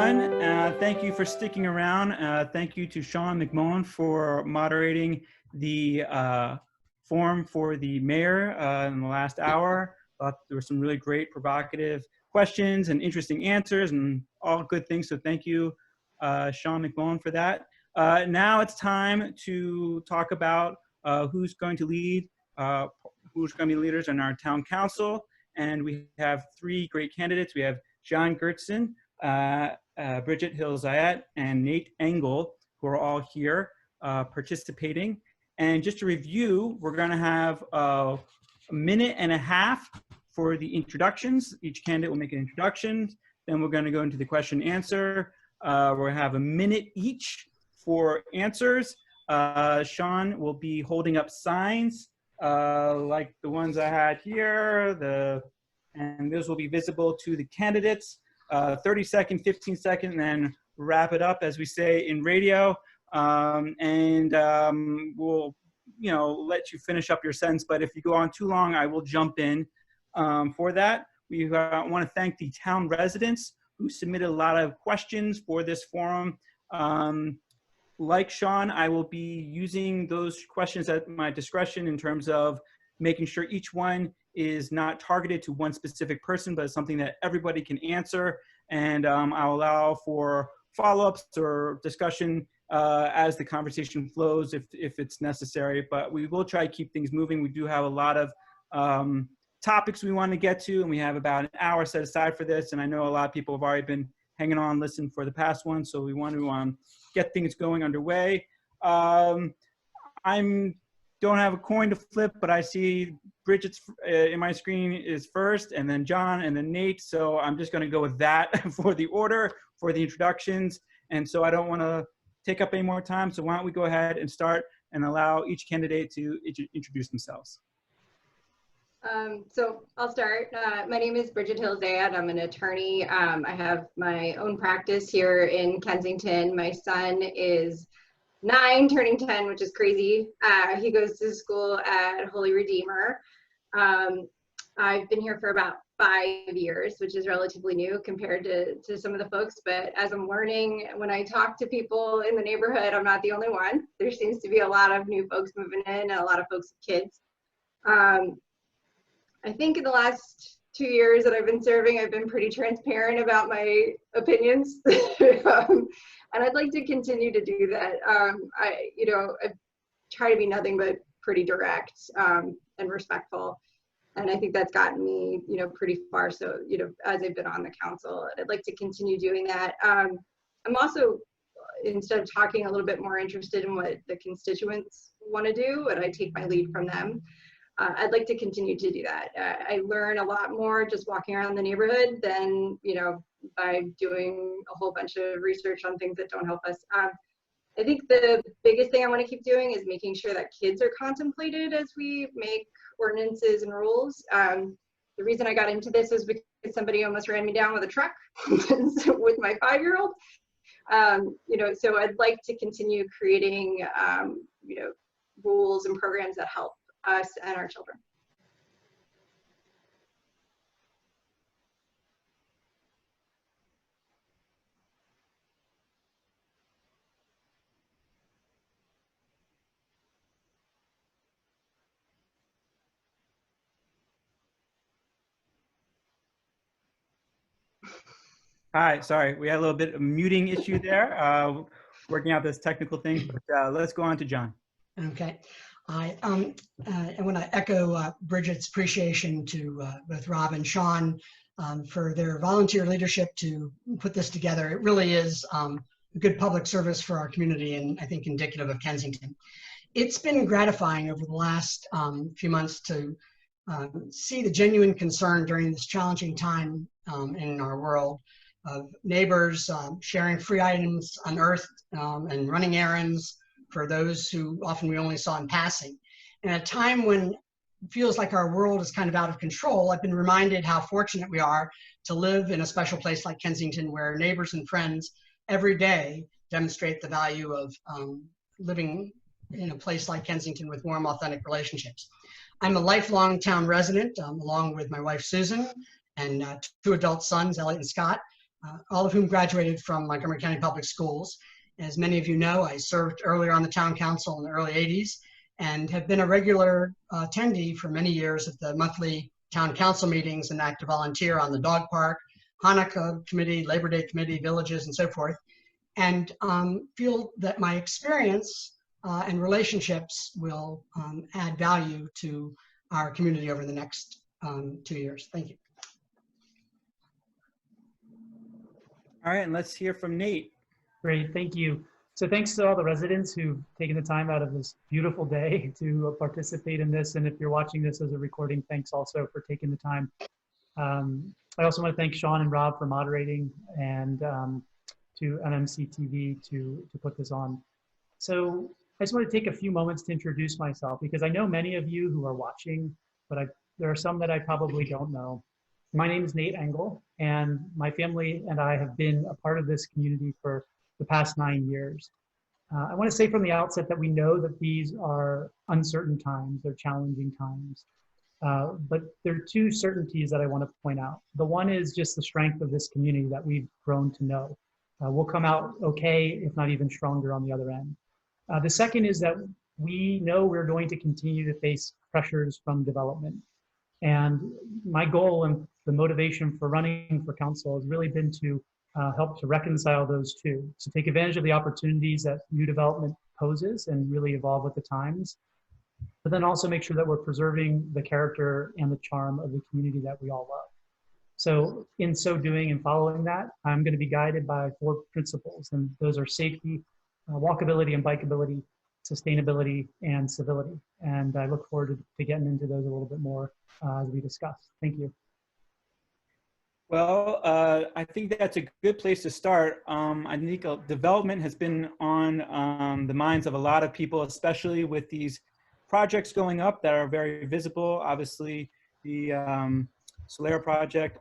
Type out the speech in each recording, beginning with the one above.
everyone. Thank you for sticking around. Thank you to Sean McMullen for moderating the forum for the mayor in the last hour. There were some really great provocative questions and interesting answers and all good things. So thank you, Sean McMullen, for that. Now it's time to talk about who's going to lead, who's going to be leaders in our town council. And we have three great candidates. We have Jon Gerson, Bridget Hill-Zayat, and Nate Engle, who are all here participating. And just to review, we're going to have a minute and a half for the introductions. Each candidate will make an introduction. Then we're going to go into the question and answer. We'll have a minute each for answers. Sean will be holding up signs like the ones I had here, and those will be visible to the candidates. 30-second, 15-second, and then wrap it up, as we say in radio. We'll, let you finish up your sentence. But if you go on too long, I will jump in for that. We want to thank the town residents who submitted a lot of questions for this forum. Like Sean, I will be using those questions at my discretion in terms of making sure each one is not targeted to one specific person, but something that everybody can answer. And I'll allow for follow-ups or discussion as the conversation flows if it's necessary. But we will try to keep things moving. We do have a lot of topics we want to get to, and we have about an hour set aside for this. And I know a lot of people have already been hanging on, listening for the past one. So we want to get things going underway. Don't have a coin to flip, but I see Bridget's in my screen is first, and then Jon, and then Nate. So I'm just going to go with that for the order, for the introductions. And so I don't want to take up any more time. So why don't we go ahead and start and allow each candidate to introduce themselves. So I'll start. My name is Bridget Hill-Zayat. I'm an attorney. I have my own practice here in Kensington. My son is 9, turning 10, which is crazy. He goes to school at Holy Redeemer. I've been here for about 5 years, which is relatively new compared to some of the folks. But as I'm learning, when I talk to people in the neighborhood, I'm not the only one. There seems to be a lot of new folks moving in and a lot of folks with kids. I think in the last 2 years that I've been serving, I've been pretty transparent about my opinions. And I'd like to continue to do that. I try to be nothing but pretty direct and respectful. And I think that's gotten me, pretty far. So, as I've been on the council, I'd like to continue doing that. I'm also, instead of talking, a little bit more interested in what the constituents want to do, and I take my lead from them. I'd like to continue to do that. I learn a lot more just walking around the neighborhood than, by doing a whole bunch of research on things that don't help us. I think the biggest thing I want to keep doing is making sure that kids are contemplated as we make ordinances and rules. The reason I got into this is because somebody almost ran me down with a truck with my 5-year-old. So I'd like to continue creating, rules and programs that help us and our children. Hi, sorry, we had a little bit of muting issue there, working out this technical thing, but let's go on to Jon. Okay. I want to echo Bridget's appreciation to both Rob and Sean for their volunteer leadership to put this together. It really is a good public service for our community, and I think indicative of Kensington. It's been gratifying over the last few months to see the genuine concern during this challenging time in our world of neighbors sharing free items unearthed and running errands for those who often we only saw in passing. And at a time when it feels like our world is kind of out of control, I've been reminded how fortunate we are to live in a special place like Kensington, where neighbors and friends every day demonstrate the value of living in a place like Kensington with warm, authentic relationships. I'm a lifelong town resident, along with my wife, Susan, and 2 adult sons, Elliot and Scott. all of whom graduated from Montgomery County Public Schools. As many of you know, I served earlier on the town council in the early 80s and have been a regular attendee for many years at the monthly town council meetings and act to volunteer on the dog park, Hanukkah committee, Labor Day committee, villages, and so forth, and feel that my experience and relationships will add value to our community over the next 2 years. Thank you. All right, and let's hear from Nate. Great, thank you. So thanks to all the residents who've taken the time out of this beautiful day to participate in this. And if you're watching this as a recording, thanks also for taking the time. I also want to thank Sean and Rob for moderating, and to MMCTV to put this on. So I just want to take a few moments to introduce myself, because I know many of you who are watching, but there are some that I probably don't know. My name is Nate Engle, and my family and I have been a part of this community for the past 9 years. I want to say from the outset that we know that these are uncertain times, they're challenging times. But there are two certainties that I want to point out. The one is just the strength of this community that we've grown to know. We'll come out okay, if not even stronger on the other end. The second is that we know we're going to continue to face pressures from development. And my goal and the motivation for running for council has really been to help to reconcile those two, to take advantage of the opportunities that new development poses and really evolve with the times, but then also make sure that we're preserving the character and the charm of the community that we all love. So in so doing and following that, I'm going to be guided by 4 principles, and those are safety, walkability and bikeability, sustainability, and civility. And I look forward to getting into those a little bit more as we discuss. Thank you. Well, I think that's a good place to start. I think development has been on the minds of a lot of people, especially with these projects going up that are very visible. Obviously, the Solera project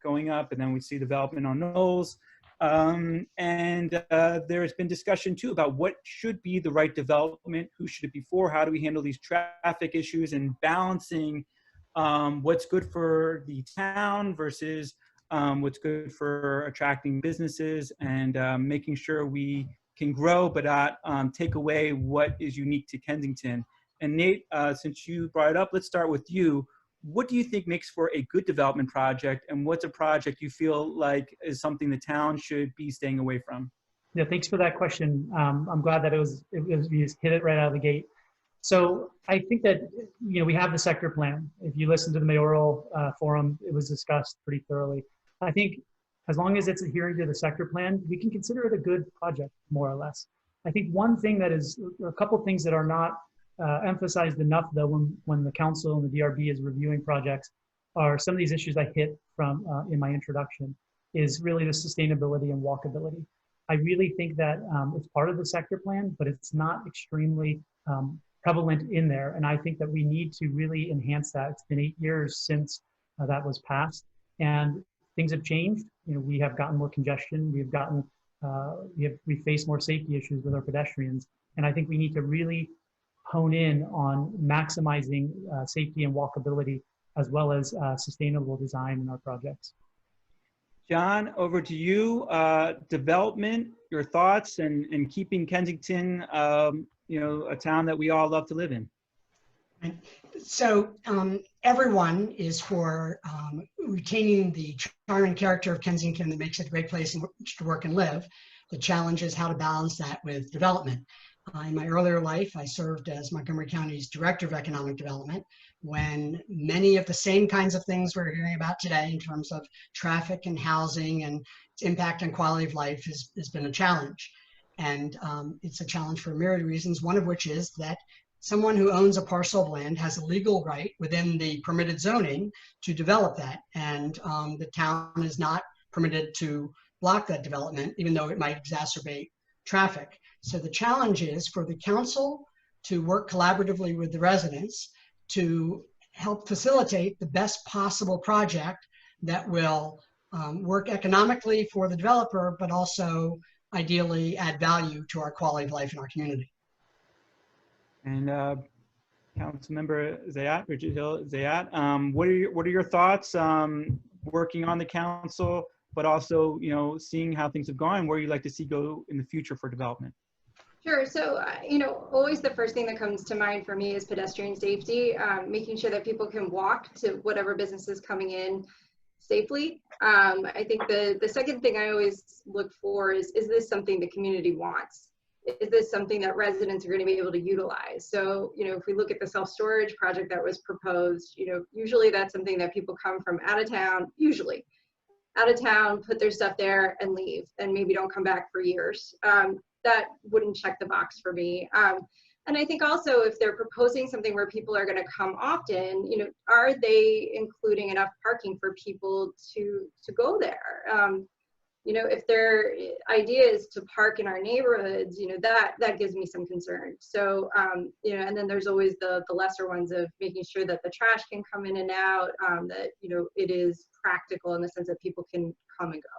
going up, and then we see development on Knowles. There has been discussion too about what should be the right development, who should it be for, how do we handle these traffic issues, and balancing what's good for the town versus what's good for attracting businesses, and making sure we can grow but not take away what is unique to Kensington. And Nate, since you brought it up, let's start with you. What do you think makes for a good development project, and what's a project you feel like is something the town should be staying away from? Yeah, thanks for that question. I'm glad that you just hit it right out of the gate. So I think that, you know, we have the sector plan. If you listen to the mayoral forum, it was discussed pretty thoroughly. I think as long as it's adhering to the sector plan, we can consider it a good project, more or less. I think one thing that is, or a couple things that are not emphasized enough, though, when the council and the DRB is reviewing projects, are some of these issues I hit from in my introduction, is really the sustainability and walkability. I really think that it's part of the sector plan, but it's not extremely prevalent in there. And I think that we need to really enhance that. It's been 8 years since that was passed, and things have changed. You know, we have gotten more congestion. We've gotten, we face more safety issues with our pedestrians. And I think we need to really hone in on maximizing safety and walkability, as well as sustainable design in our projects. John, over to you. Development, your thoughts, and keeping Kensington, you know, a town that we all love to live in. So everyone is for retaining the charm and character of Kensington that makes it a great place in which to work and live. The challenge is how to balance that with development. In my earlier life, I served as Montgomery County's Director of Economic Development, when many of the same kinds of things we're hearing about today in terms of traffic and housing and its impact on quality of life has been a challenge. And it's a challenge for a myriad of reasons, one of which is that someone who owns a parcel of land has a legal right within the permitted zoning to develop that. And the town is not permitted to block that development, even though it might exacerbate traffic. So the challenge is for the council to work collaboratively with the residents to help facilitate the best possible project that will work economically for the developer, but also ideally add value to our quality of life in our community. And Councilmember Zayat, Bridget Hill-Zayat, what are your thoughts working on the council but also, you know, seeing how things have gone, where you'd like to see go in the future for development. Sure. So, you know, always the first thing that comes to mind for me is pedestrian safety, making sure that people can walk to whatever business is coming in safely. I think the second thing I always look for is this something the community wants? Is this something that residents are going to be able to utilize? So, you know, if we look at the self-storage project that was proposed, you know, usually that's something that people come from out of town, usually out of town, put their stuff there and leave, and maybe don't come back for years. That wouldn't check the box for me. And I think also if they're proposing something where people are going to come often, you know, are they including enough parking for people to go there? You know, if their idea is to park in our neighborhoods, you know, that gives me some concern. So, you know, and then there's always the lesser ones of making sure that the trash can come in and out, that, you know, it is practical in the sense that people can come and go.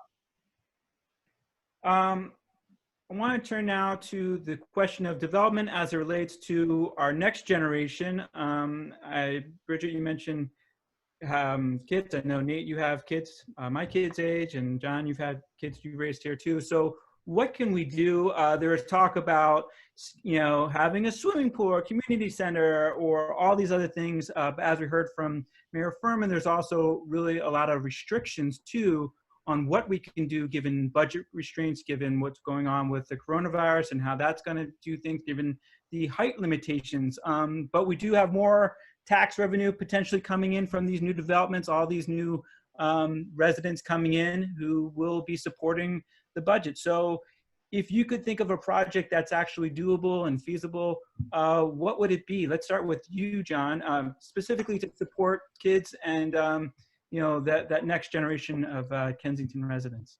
I want to turn now to the question of development as it relates to our next generation. Bridget, you mentioned kids. I know, Nate, you have kids my kids' age, and John, you've had kids you raised here too. So what can we do? There is talk about, you know, having a swimming pool or community center or all these other things. As we heard from Mayor Furman, there's also really a lot of restrictions too on what we can do given budget restraints, given what's going on with the coronavirus and how that's going to do things, given the height limitations. But we do have more tax revenue potentially coming in from these new developments, all these new residents coming in who will be supporting the budget. So if you could think of a project that's actually doable and feasible, what would it be? Let's start with you, John, specifically to support kids and you know, that next generation of Kensington residents.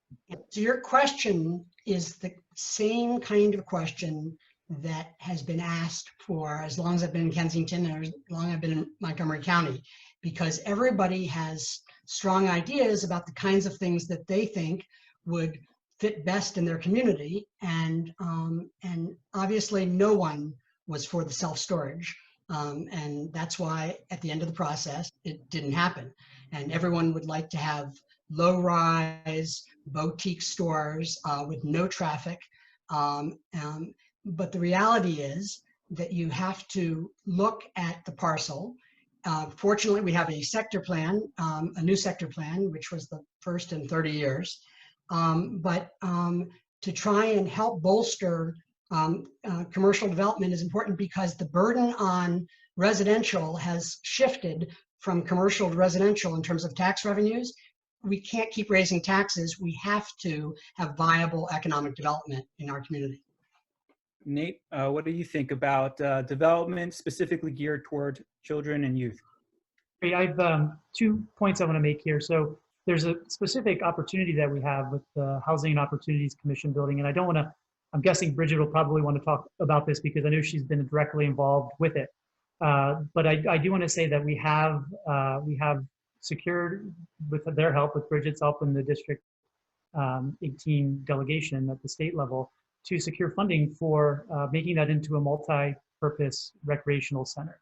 So your question is the same kind of question that has been asked for as long as I've been in Kensington and as long as I've been in Montgomery County, because everybody has strong ideas about the kinds of things that they think would fit best in their community. And obviously no one was for the self-storage. And that's why at the end of the process, it didn't happen. And everyone would like to have low-rise boutique stores with no traffic. But the reality is that you have to look at the parcel. Fortunately, we have a sector plan, a new sector plan, which was the first in 30 years. But to try and help bolster commercial development is important because the burden on residential has shifted from commercial to residential in terms of tax revenues. We can't keep raising taxes. We have to have viable economic development in our community. Nate, what do you think about development specifically geared toward children and youth? I have 2 points I want to make here. So there's a specific opportunity that we have with the Housing and Opportunities Commission building, and I don't want to, I'm guessing Bridget will probably want to talk about this because I know she's been directly involved with it. But I do want to say that we have secured, with their help, with Bridget's help in the District 18 delegation at the state level, to secure funding for making that into a multi-purpose recreational center.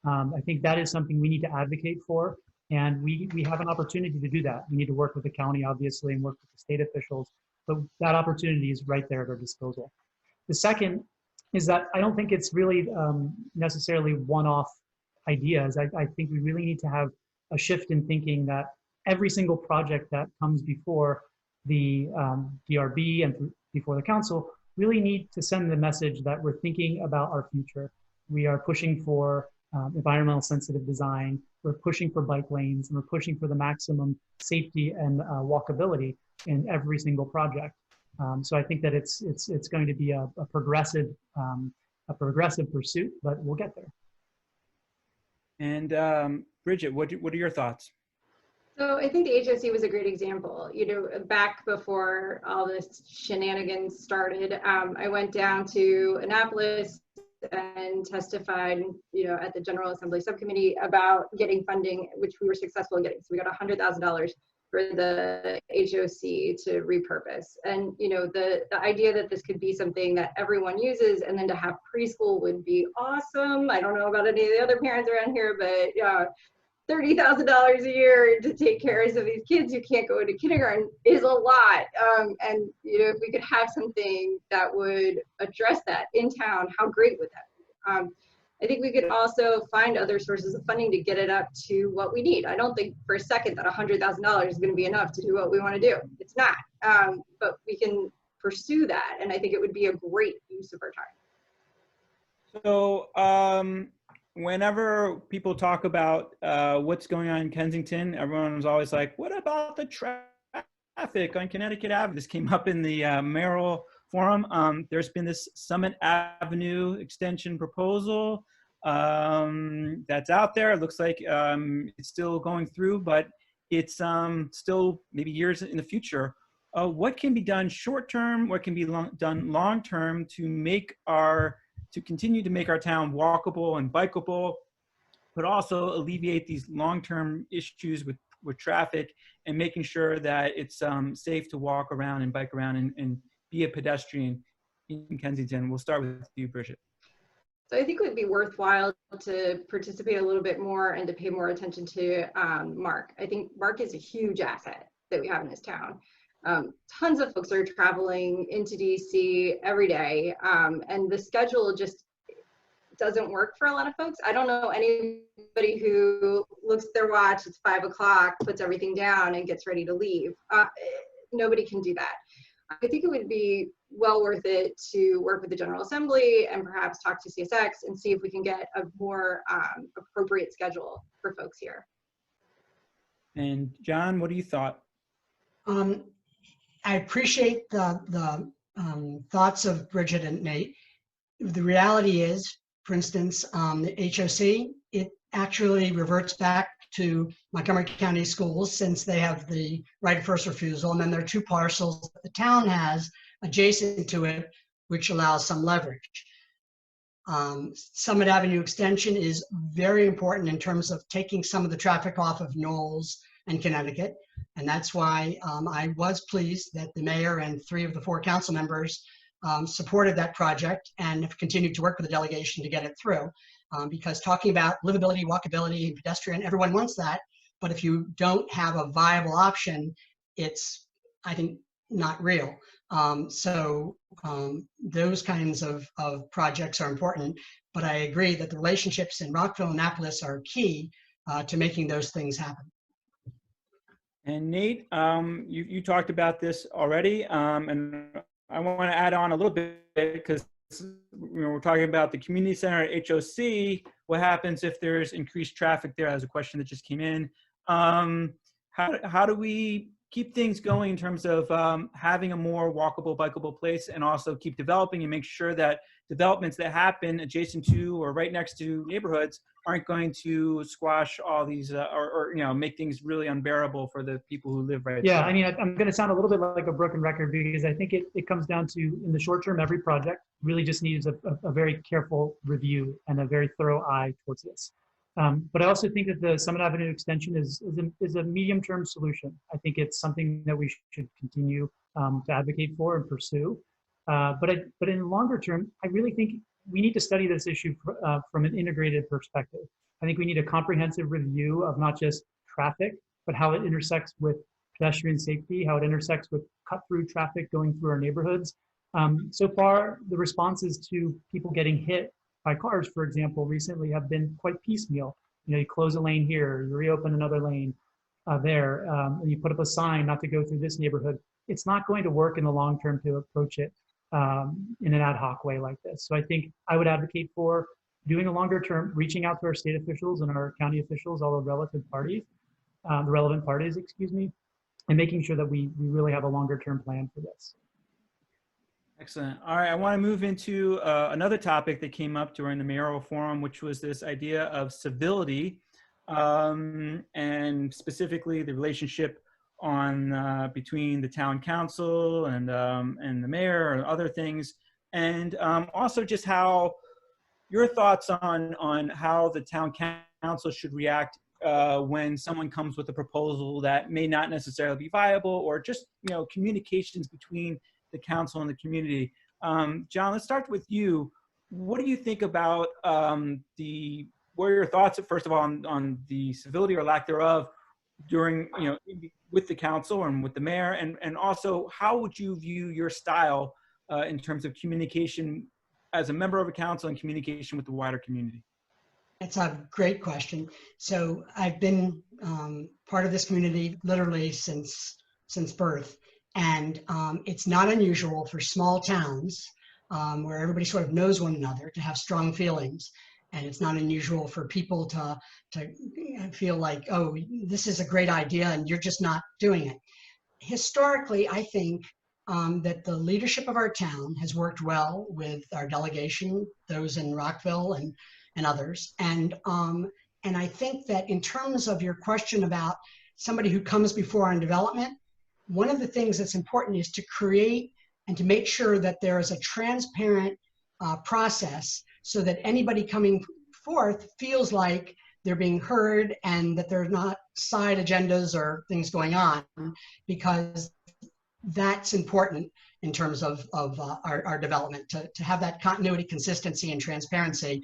I think that is something we need to advocate for, and we have an opportunity to do that. We need to work with the county, obviously, and work with the state officials, but that opportunity is right there at our disposal. The second is that I don't think it's really necessarily one-off ideas. I think we really need to have a shift in thinking that every single project that comes before the DRB and before the council really need to send the message that we're thinking about our future. We are pushing for environmental sensitive design, we're pushing for bike lanes, and we're pushing for the maximum safety and walkability in every single project. So I think that it's going to be a progressive pursuit, but we'll get there. And Bridget, what are your thoughts? So I think the HOC was a great example. You know, back before all this shenanigans started, I went down to Annapolis and testified, you know, at the General Assembly Subcommittee about getting funding, which we were successful in getting. So we got $100,000 for the HOC to repurpose. And, you know, the idea that this could be something that everyone uses and then to have preschool would be awesome. I don't know about any of the other parents around here, but $30,000 a year to take care of some of these kids who can't go into kindergarten is a lot. And you know, if we could have something that would address that in town, how great would that be? I think we could also find other sources of funding to get it up to what we need. I don't think for a second that $100,000 is going to be enough to do what we want to do. It's not, but we can pursue that, and I think it would be a great use of our time. So whenever people talk about what's going on in Kensington, everyone's always like, what about the traffic on Connecticut Avenue? This came up in the mayoral forum. There's been this Summit Avenue extension proposal that's out there. It looks like it's still going through, but it's still maybe years in the future. What can be done short term? What can be done long term to continue to make our town walkable and bikeable, but also alleviate these long-term issues with traffic and making sure that it's safe to walk around and bike around and be a pedestrian in Kensington? We'll start with you, Bridget. So I think it would be worthwhile to participate a little bit more and to pay more attention to Mark. I think Mark is a huge asset that we have in this town. Tons of folks are traveling into DC every day, and the schedule just doesn't work for a lot of folks. I don't know anybody who looks at their watch, it's 5 o'clock, puts everything down and gets ready to leave. Nobody can do that. I think it would be well worth it to work with the General Assembly and perhaps talk to CSX and see if we can get a more appropriate schedule for folks here. And John, what do you thought? I appreciate the thoughts of Bridget and Nate. The reality is, for instance, the HOC, it actually reverts back to Montgomery County schools since they have the right of first refusal. And then there are 2 parcels that the town has adjacent to it, which allows some leverage. Summit Avenue extension is very important in terms of taking some of the traffic off of Knowles and Connecticut. And that's why I was pleased that the mayor and 3 of the 4 council members supported that project and have continued to work with the delegation to get it through. Because talking about livability, walkability, and pedestrian, everyone wants that. But if you don't have a viable option, it's, I think, not real. Those kinds of projects are important. But I agree that the relationships in Rockville and Annapolis are key to making those things happen. And Nate, you talked about this already, and I want to add on a little bit because we're talking about the community center at HOC. What happens if there's increased traffic there? That's a question that just came in. How do we keep things going in terms of having a more walkable, bikeable place, and also keep developing and make sure that developments that happen adjacent to or right next to neighborhoods aren't going to squash all these or you know, make things really unbearable for the people who live right Yeah, there. I mean, I'm going to sound a little bit like a broken record because I think it comes down to, in the short term, every project really just needs a very careful review and a very thorough eye towards this. But I also think that the Summit Avenue extension is a medium-term solution. I think it's something that we should continue to advocate for and pursue. But in the longer term, I really think we need to study this issue from an integrated perspective. I think we need a comprehensive review of not just traffic, but how it intersects with pedestrian safety, how it intersects with cut-through traffic going through our neighborhoods. So far, the responses to people getting hit by cars, for example, recently have been quite piecemeal. You know, you close a lane here, you reopen another lane there, and you put up a sign not to go through this neighborhood. It's not going to work in the long term to approach it in an ad hoc way like this. So I think I would advocate for doing a longer term, reaching out to our state officials and our county officials, all the relevant parties, excuse me, and making sure that we really have a longer term plan for this. Excellent. All right, I want to move into another topic that came up during the mayoral forum, which was this idea of civility, and specifically the relationship on between the town council and the mayor and other things, and also just how your thoughts on how the town council should react when someone comes with a proposal that may not necessarily be viable, or just, you know, communications between the council and the community. John, let's start with you. What do you think about what are your thoughts, first of all, on the civility or lack thereof during, with the council and with the mayor, and also how would you view your style in terms of communication as a member of a council and communication with the wider community? It's a great question. So I've been part of this community literally since birth, and it's not unusual for small towns where everybody sort of knows one another to have strong feelings. And it's not unusual for people to feel like, oh, this is a great idea and you're just not doing it. Historically, I think that the leadership of our town has worked well with our delegation, those in Rockville and others. And I think that in terms of your question about somebody who comes before on development, one of the things that's important is to create and to make sure that there is a transparent process so that anybody coming forth feels like they're being heard and that there are not side agendas or things going on, because that's important in terms of our development, to have that continuity, consistency, and transparency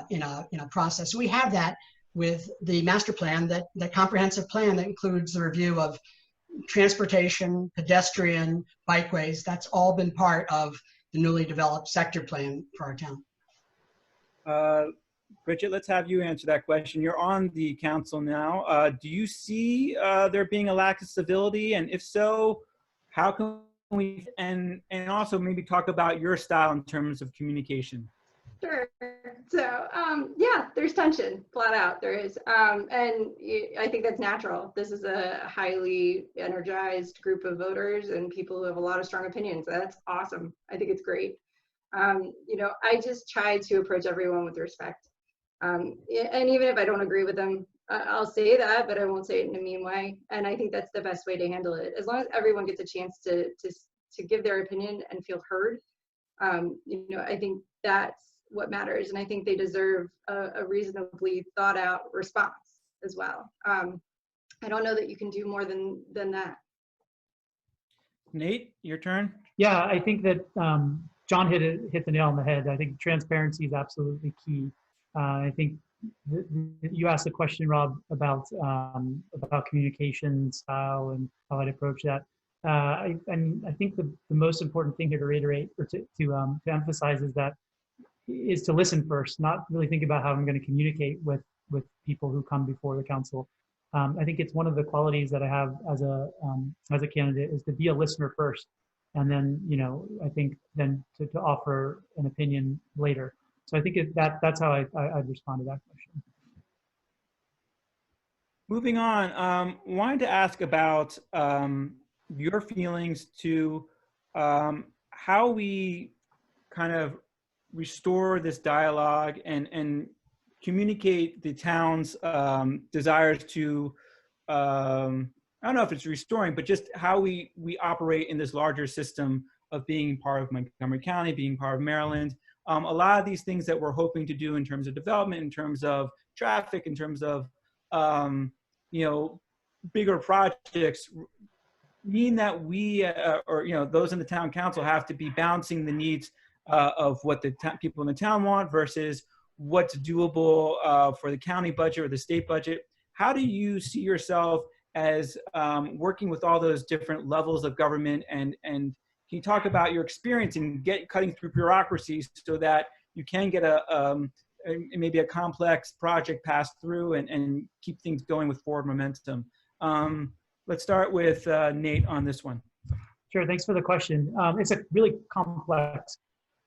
in a process. We have that with the master plan, that comprehensive plan that includes the review of transportation, pedestrian, bikeways. That's all been part of the newly developed sector plan for our town. Bridget, let's have you answer that question. You're on the council now. Do you see there being a lack of civility? And if so, how can we, and also maybe talk about your style in terms of communication? Sure. So, yeah, there's tension, flat out, there is. And I think that's natural. This is a highly energized group of voters and people who have a lot of strong opinions. That's awesome. I think it's great. I just try to approach everyone with respect. And even if I don't agree with them, I'll say that, but I won't say it in a mean way. And I think that's the best way to handle it. As long as everyone gets a chance to give their opinion and feel heard, I think that's what matters. And I think they deserve a reasonably thought out response as well. I don't know that you can do more than that. Nate, your turn. Yeah, I think that John hit the nail on the head. I think transparency is absolutely key. I think you asked the question, Rob, about communication style and how I'd approach that. And I think the most important thing here to reiterate or to emphasize is to listen first, not really think about how I'm going to communicate with people who come before the council. I think it's one of the qualities that I have as a candidate is to be a listener first, and then I think then to offer an opinion later. So I think that's how I'd respond to that question. Moving on, wanted to ask about your feelings to how we kind of restore this dialogue and communicate the town's desires to, I don't know if it's restoring, but just how we operate in this larger system of being part of Montgomery County, being part of Maryland. A lot of these things that we're hoping to do in terms of development, in terms of traffic, in terms of bigger projects mean that we or those in the town council have to be balancing the needs of what the people in the town want versus what's doable for the county budget or the state budget. How do you see yourself as working with all those different levels of government, and can you talk about your experience in cutting through bureaucracies so that you can get maybe a complex project passed through and keep things going with forward momentum? Let's start with Nate on this one. Sure, thanks for the question. It's a really complex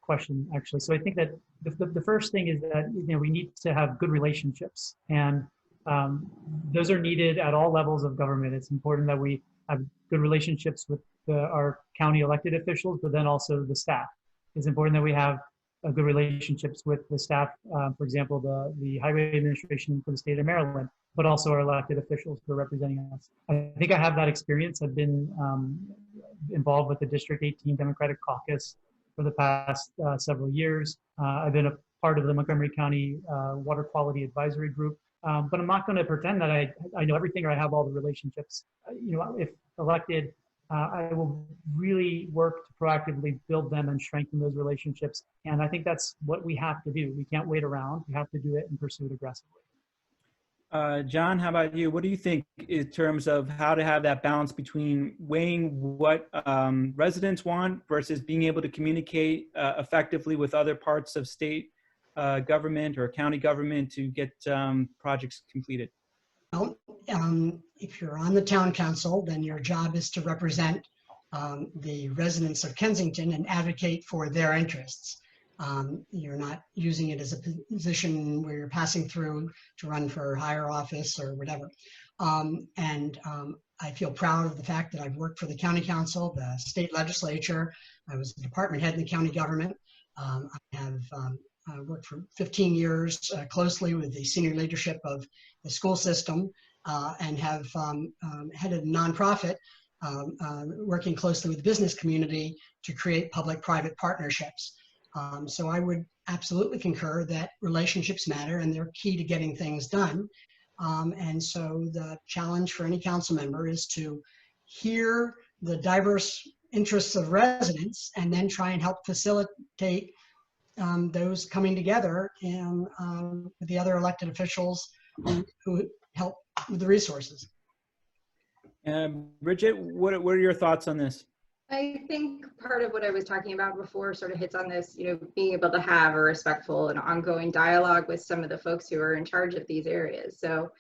question, actually. So I think that the first thing is that we need to have good relationships, and those are needed at all levels of government. It's important that we have good relationships with our county elected officials, but then also the staff. It's important that we have good relationships with the staff, for example, the Highway Administration for the state of Maryland, but also our elected officials who are representing us. I think I have that experience. I've been involved with the District 18 Democratic Caucus for the past several years. I've been a part of the Montgomery County Water Quality Advisory Group, but I'm not going to pretend that I know everything or I have all the relationships. If elected, I will really work to proactively build them and strengthen those relationships. And I think that's what we have to do. We can't wait around. We have to do it and pursue it aggressively. John, how about you? What do you think in terms of how to have that balance between weighing what residents want versus being able to communicate effectively with other parts of state government or county government to get projects completed? Well, if you're on the town council, then your job is to represent the residents of Kensington and advocate for their interests. You're not using it as a position where you're passing through to run for higher office or whatever. I feel proud of the fact that I've worked for the county council, the state legislature. I was the department head in the county government. I have worked for 15 years closely with the senior leadership of the school system and have headed a nonprofit working closely with the business community to create public-private partnerships. So I would absolutely concur that relationships matter and they're key to getting things done. And so the challenge for any council member is to hear the diverse interests of residents and then try and help facilitate those coming together and with the other elected officials who help with the resources. Bridget, what are your thoughts on this? I think part of what I was talking about before sort of hits on this, being able to have a respectful and ongoing dialogue with some of the folks who are in charge of these areas. So,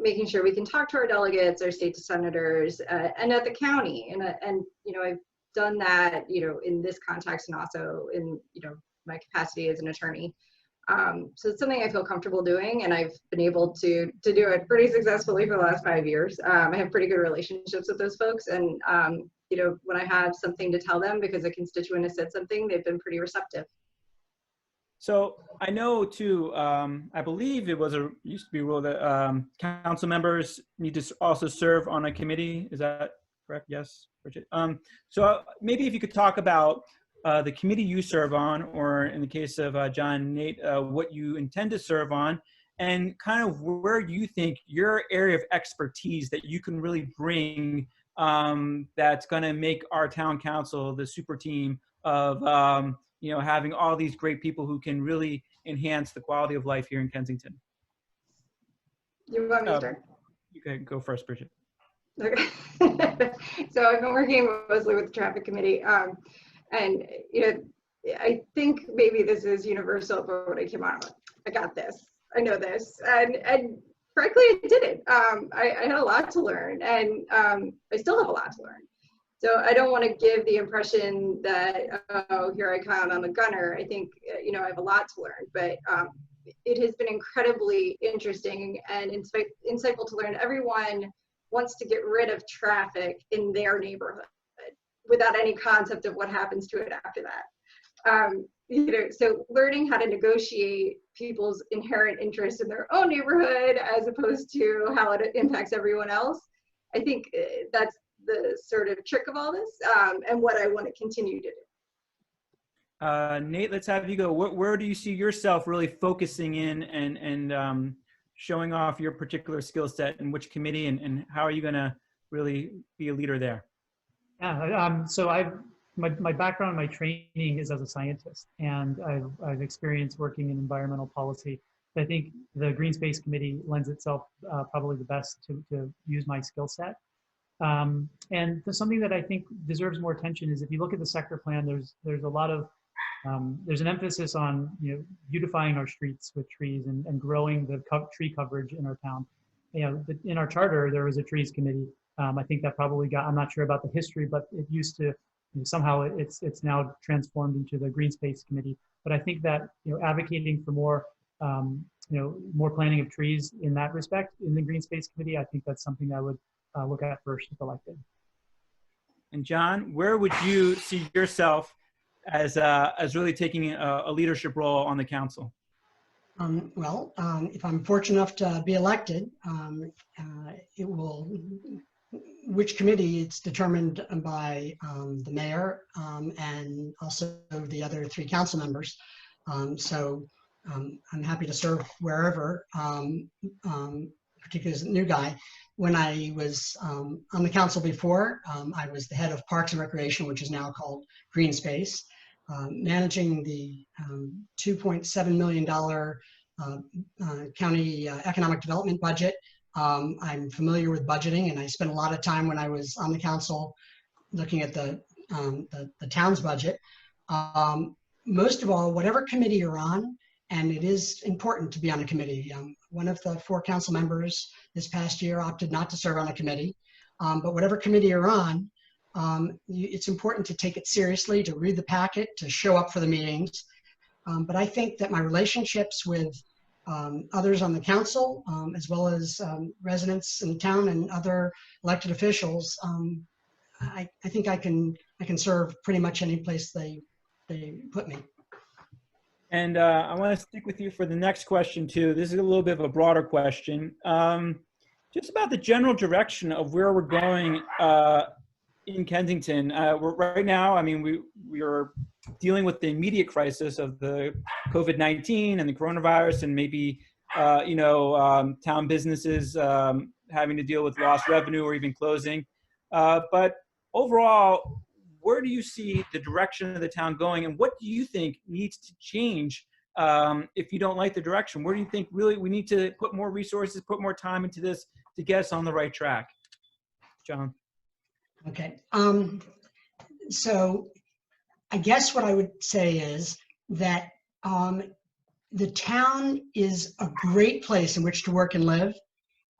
making sure we can talk to our delegates, our state senators, and at the county. And I've done that, in this context and also in, my capacity as an attorney. So it's something I feel comfortable doing, and I've been able to do it pretty successfully for the last 5 years. I have pretty good relationships with those folks, and when I have something to tell them because a constituent has said something, they've been pretty receptive. So I know too, I believe it used to be a rule that council members need to also serve on a committee. Is that correct? Yes, Bridget. So maybe if you could talk about the committee you serve on, or in the case of John, Nate, what you intend to serve on, and kind of where you think your area of expertise that you can really bring that's going to make our town council the super team of having all these great people who can really enhance the quality of life here in Kensington. You want me to start? You can go first, Bridget. Okay. So I've been working mostly with the traffic committee. And I think maybe this is universal, but when I came on, I got this, I know this, and frankly, I didn't. I had a lot to learn, and I still have a lot to learn. So I don't want to give the impression that, oh, here I come, I'm a gunner. I think, I have a lot to learn, but it has been incredibly interesting and insightful to learn. Everyone wants to get rid of traffic in their neighborhood without any concept of what happens to it after that. So learning how to negotiate people's inherent interest in their own neighborhood as opposed to how it impacts everyone else, I think that's the sort of trick of all this, and what I want to continue to do. Nate, let's have you go. Where do you see yourself really focusing in and showing off your particular skill set, and which committee, and how are you going to really be a leader there? Yeah, so my background, my training is as a scientist, and I've experienced working in environmental policy. I think the Green Space Committee lends itself probably the best to use my skill set. And something that I think deserves more attention is if you look at the sector plan, there's a lot of there's an emphasis on beautifying our streets with trees and growing the tree coverage in our town. In our charter there was a trees committee. I think that probably I'm not sure about the history, but it used to, somehow it's now transformed into the Green Space Committee. But I think that, advocating for more, more planting of trees in that respect in the Green Space Committee, I think that's something I would look at first if elected. And John, where would you see yourself as really taking a leadership role on the council? If I'm fortunate enough to be elected, which committee, it's determined by the mayor and also the other 3 council members. I'm happy to serve wherever. particularly as a new guy. When I was on the council before, I was the head of Parks and Recreation, which is now called Green Space, managing the $2.7 million county economic development budget. I'm familiar with budgeting, and I spent a lot of time when I was on the council looking at the town's budget. Most of all, whatever committee you're on, and it is important to be on a committee. One of the 4 council members this past year opted not to serve on a committee, but whatever committee you're on, it's important to take it seriously, to read the packet, to show up for the meetings. But I think that my relationships with others on the council, as well as residents in the town and other elected officials, I think I can serve pretty much any place they put me. And I want to stick with you for the next question too. This is a little bit of a broader question. Just about the general direction of where we're going in Kensington. Right now, I mean, we are dealing with the immediate crisis of the COVID-19 and the coronavirus, and maybe, town businesses having to deal with lost revenue or even closing. But overall, where do you see the direction of the town going, and what do you think needs to change if you don't like the direction? Where do you think really we need to put more resources, put more time into this to get us on the right track? John. Okay. So I guess what I would say is that the town is a great place in which to work and live,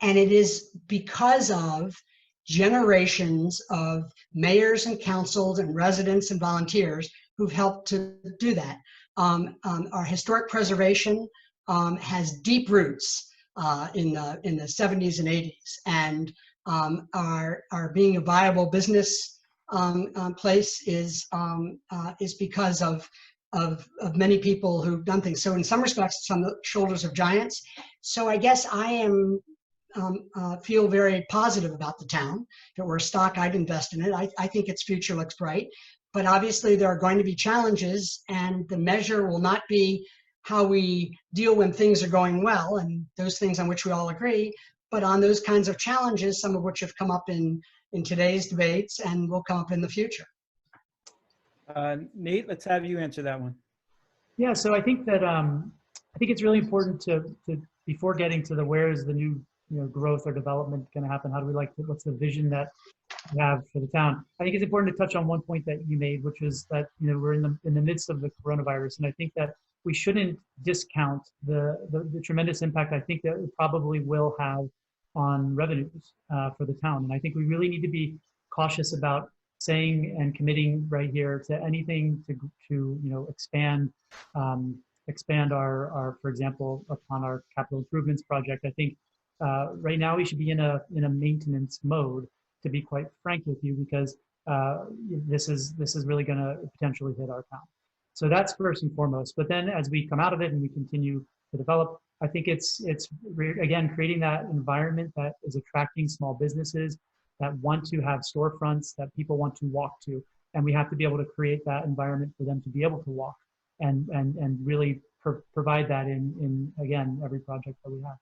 and it is because of generations of mayors and councils and residents and volunteers who've helped to do that. Our historic preservation has deep roots in the 70s and 80s, and our being a viable business place is because of many people who've done things. So in some respects, it's on the shoulders of giants. So I guess I feel very positive about the town. If it were a stock, I'd invest in it. I think its future looks bright, but obviously there are going to be challenges, and the measure will not be how we deal when things are going well and those things on which we all agree, but on those kinds of challenges, some of which have come up in today's debates and will come up in the future. Nate, let's have you answer that one. Yeah, so I think that I think it's really important to before getting to the where is the new growth or development going to happen, how do we what's the vision that we have for the town? I think it's important to touch on one point that you made, which is that we're in the midst of the coronavirus, and I think that we shouldn't discount the tremendous impact I think that it probably will have on revenues for the town. And I think we really need to be cautious about saying and committing right here to anything to expand our, for example, upon our capital improvements project. I think right now we should be in a maintenance mode, to be quite frank with you, because this is really going to potentially hit our town. So that's first and foremost. But then as we come out of it and we continue to develop, I think it's again creating that environment that is attracting small businesses that want to have storefronts that people want to walk to, and we have to be able to create that environment for them to be able to walk and really provide that in again every project that we have.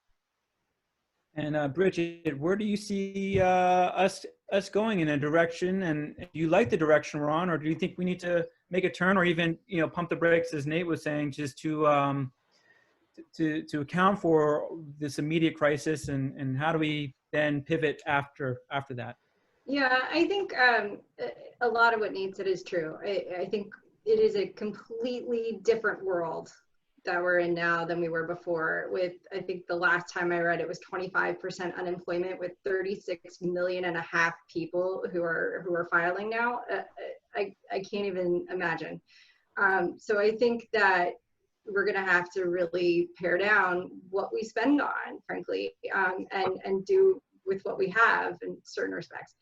And Bridget, where do you see us going in a direction? And do you like the direction we're on, or do you think we need to make a turn, or even pump the brakes, as Nate was saying, just to account for this immediate crisis, and how do we then pivot after that? Yeah, I think a lot of what Nate said is true. I think it is a completely different world that we're in now than we were before. With, I think the last time I read it was 25% unemployment, with 36.5 million people who are filing now. I can't even imagine. So I think that we're going to have to really pare down what we spend on, frankly, and do with what we have in certain respects.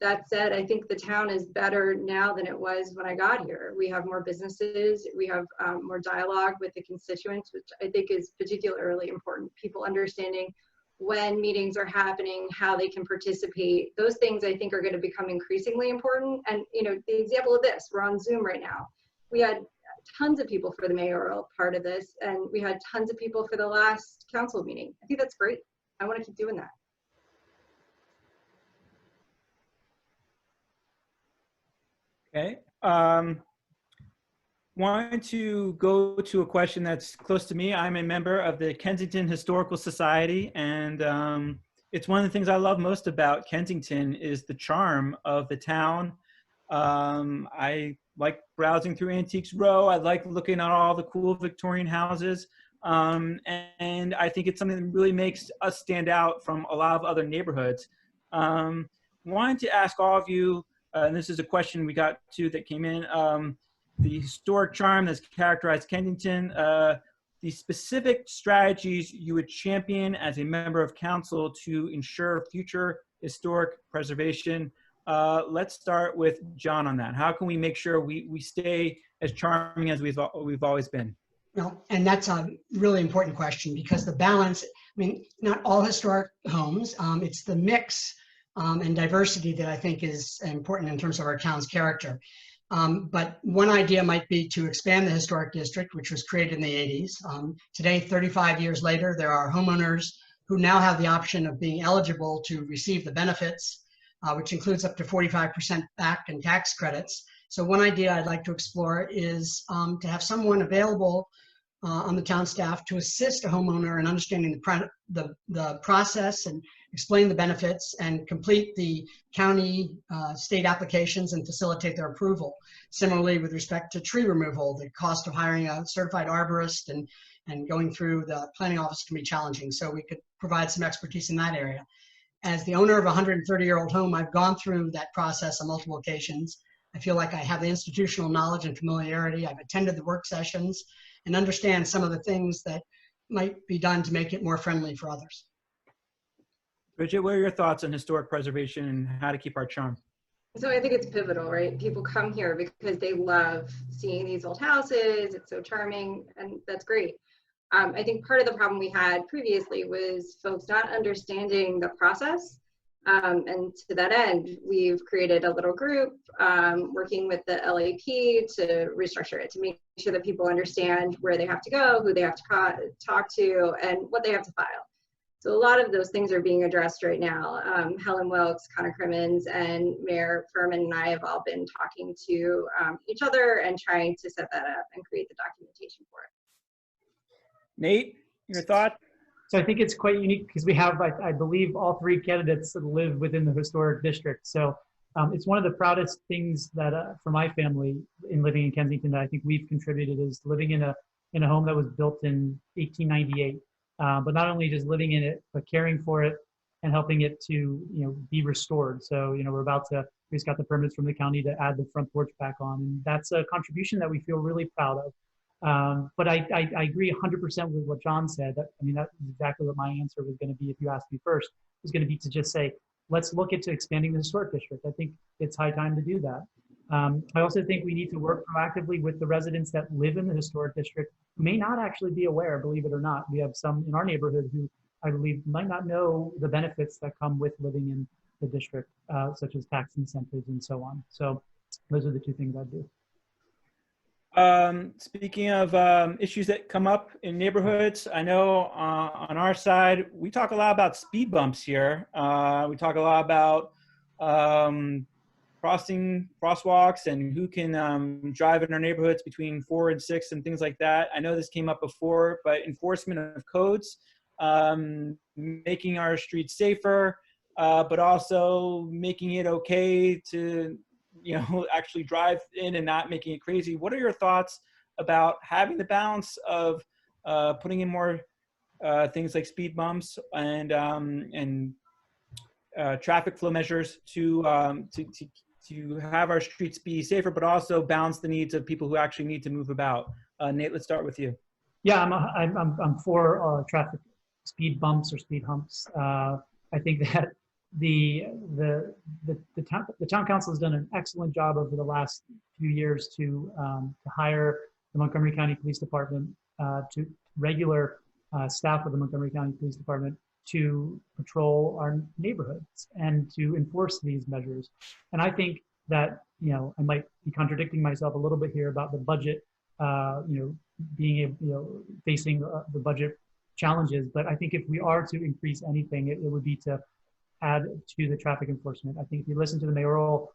That said, I think the town is better now than it was when I got here. We have more businesses, we have more dialogue with the constituents, which I think is particularly important. People understanding when meetings are happening, how they can participate. Those things I think are going to become increasingly important. And the example of this, we're on Zoom right now. We had tons of people for the mayoral part of this, and we had tons of people for the last council meeting. I think that's great. I want to keep doing that. Okay. Wanted to go to a question that's close to me. I'm a member of the Kensington Historical Society, and it's one of the things I love most about Kensington is the charm of the town. I like browsing through Antiques Row. I like looking at all the cool Victorian houses. And I think it's something that really makes us stand out from a lot of other neighborhoods. Wanted to ask all of you, and this is a question we got too that came in, the historic charm that's characterized Kensington, the specific strategies you would champion as a member of council to ensure future historic preservation. Let's start with John on that. How can we make sure we stay as charming as we've always been? Well, and that's a really important question because the balance, I mean, not all historic homes, it's the mix and diversity that I think is important in terms of our town's character. But one idea might be to expand the historic district, which was created in the 80s. Today, 35 years later, there are homeowners who now have the option of being eligible to receive the benefits, which includes up to 45% back in tax credits. So one idea I'd like to explore is to have someone available on the town staff to assist a homeowner in understanding the process and explain the benefits and complete the county state applications and facilitate their approval. Similarly, with respect to tree removal, the cost of hiring a certified arborist and going through the planning office can be challenging. So we could provide some expertise in that area. As the owner of a 130-year-old home, I've gone through that process on multiple occasions. I feel like I have the institutional knowledge and familiarity. I've attended the work sessions and understand some of the things that might be done to make it more friendly for others. Bridget, what are your thoughts on historic preservation and how to keep our charm? So I think it's pivotal, right? People come here because they love seeing these old houses. It's so charming, and that's great. I think part of the problem we had previously was folks not understanding the process. And to that end, we've created a little group working with the LAP to restructure it, to make sure that people understand where they have to go, who they have to talk to, and what they have to file. So a lot of those things are being addressed right now. Helen Wilkes, Connor Crimmins, and Mayor Furman and I have all been talking to each other and trying to set that up and create the documentation for it. Nate, your thought? So I think it's quite unique because we have, I believe, all three candidates that live within the historic district. So it's one of the proudest things that for my family in living in Kensington that I think we've contributed is living in a home that was built in 1898. But not only just living in it, but caring for it and helping it to be restored. So we just got the permits from the county to add the front porch back on, and that's a contribution that we feel really proud of. But I agree 100% with what John said. I mean, that's exactly what my answer was going to be if you asked me first, was going to be to just say, let's look into expanding the historic district. I think it's high time to do that. I also think we need to work proactively with the residents that live in the historic district who may not actually be aware, believe it or not. We have some in our neighborhood who I believe might not know the benefits that come with living in the district, such as tax incentives and so on. So those are the two things I do. Speaking of issues that come up in neighborhoods, I know on our side, we talk a lot about speed bumps here. We talk a lot about crossing crosswalks and who can drive in our neighborhoods between 4 and 6 and things like that. I know this came up before, but enforcement of codes, making our streets safer, but also making it okay to actually drive in and not making it crazy. What are your thoughts about having the balance of putting in more things like speed bumps and traffic flow measures to have our streets be safer, but also balance the needs of people who actually need to move about? Nate, let's start with you. Yeah, I'm for traffic speed bumps or speed humps. I think that the town council has done an excellent job over the last few years to hire the Montgomery County Police Department, to regular staff of the Montgomery County Police Department to patrol our neighborhoods and to enforce these measures. And I think that, I might be contradicting myself a little bit here about the budget being facing the budget challenges. But I think if we are to increase anything, it would be to add to the traffic enforcement. I think if you listen to the mayoral